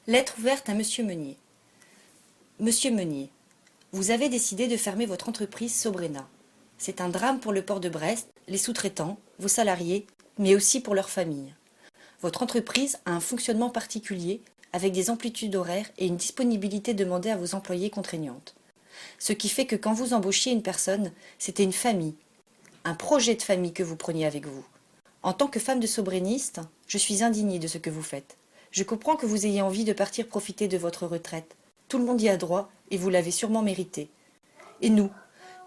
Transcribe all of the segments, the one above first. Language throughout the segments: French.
Lettre ouverte à Monsieur Meunier. Monsieur Meunier, vous avez décidé de fermer votre entreprise Sobrena. C'est un drame pour le port de Brest, les sous-traitants, vos salariés, mais aussi pour leurs familles. Votre entreprise a un fonctionnement particulier, avec des amplitudes horaires et une disponibilité demandée à vos employés contraignante. Ce qui fait que quand vous embauchiez une personne, c'était une famille, un projet de famille que vous preniez avec vous. En tant que femme de sobréniste, je suis indignée de ce que vous faites. Je comprends que vous ayez envie de partir profiter de votre retraite. Tout le monde y a droit et vous l'avez sûrement mérité. Et nous,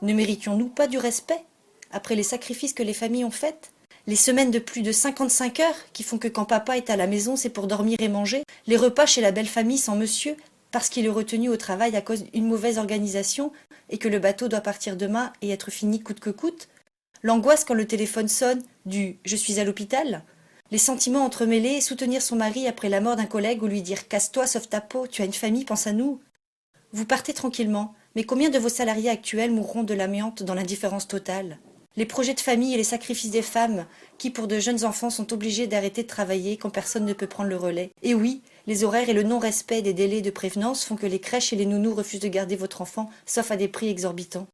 ne méritions-nous pas du respect après les sacrifices que les familles ont faits? Les semaines de plus de 55 heures qui font que quand papa est à la maison, c'est pour dormir et manger. Les repas chez la belle famille sans monsieur parce qu'il est retenu au travail à cause d'une mauvaise organisation et que le bateau doit partir demain et être fini coûte que coûte. L'angoisse quand le téléphone sonne du « je suis à l'hôpital ». Les sentiments entremêlés, soutenir son mari après la mort d'un collègue ou lui dire « casse-toi, sauve ta peau, tu as une famille, pense à nous ». Vous partez tranquillement, mais combien de vos salariés actuels mourront de l'amiante dans l'indifférence totale? Les projets de famille et les sacrifices des femmes qui, pour de jeunes enfants, sont obligés d'arrêter de travailler quand personne ne peut prendre le relais. Et oui, les horaires et le non-respect des délais de prévenance font que les crèches et les nounous refusent de garder votre enfant, sauf à des prix exorbitants.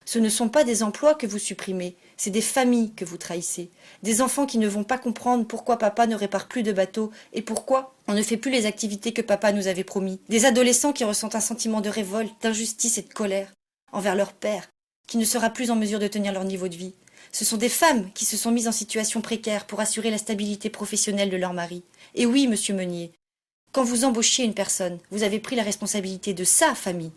Ce ne sont pas des emplois que vous supprimez, c'est des familles que vous trahissez. Des enfants qui ne vont pas comprendre pourquoi papa ne répare plus de bateaux et pourquoi on ne fait plus les activités que papa nous avait promis. Des adolescents qui ressentent un sentiment de révolte, d'injustice et de colère envers leur père, qui ne sera plus en mesure de tenir leur niveau de vie. Ce sont des femmes qui se sont mises en situation précaire pour assurer la stabilité professionnelle de leur mari. Et oui, monsieur Meunier, quand vous embauchiez une personne, vous avez pris la responsabilité de sa famille.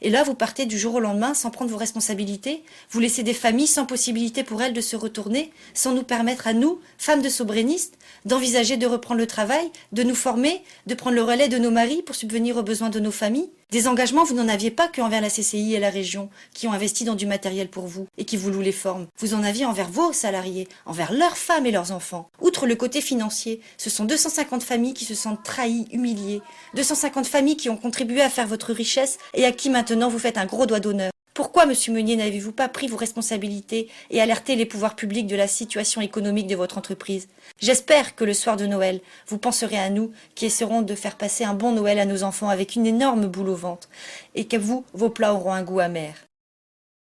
Et là, vous partez du jour au lendemain sans prendre vos responsabilités, vous laissez des familles sans possibilité pour elles de se retourner, sans nous permettre à nous, femmes de sobrénistes, d'envisager de reprendre le travail, de nous former, de prendre le relais de nos maris pour subvenir aux besoins de nos familles. Des engagements, vous n'en aviez pas qu'envers la CCI et la région, qui ont investi dans du matériel pour vous et qui vous louent les formes. Vous en aviez envers vos salariés, envers leurs femmes et leurs enfants. Outre le côté financier, ce sont 250 familles qui se sentent trahies, humiliées. 250 familles qui ont contribué à faire votre richesse et à qui maintenant vous faites un gros doigt d'honneur. Pourquoi, monsieur Meunier, n'avez-vous pas pris vos responsabilités et alerté les pouvoirs publics de la situation économique de votre entreprise? J'espère que le soir de Noël, vous penserez à nous qui essaierons de faire passer un bon Noël à nos enfants avec une énorme boule au ventre et que vous, vos plats auront un goût amer.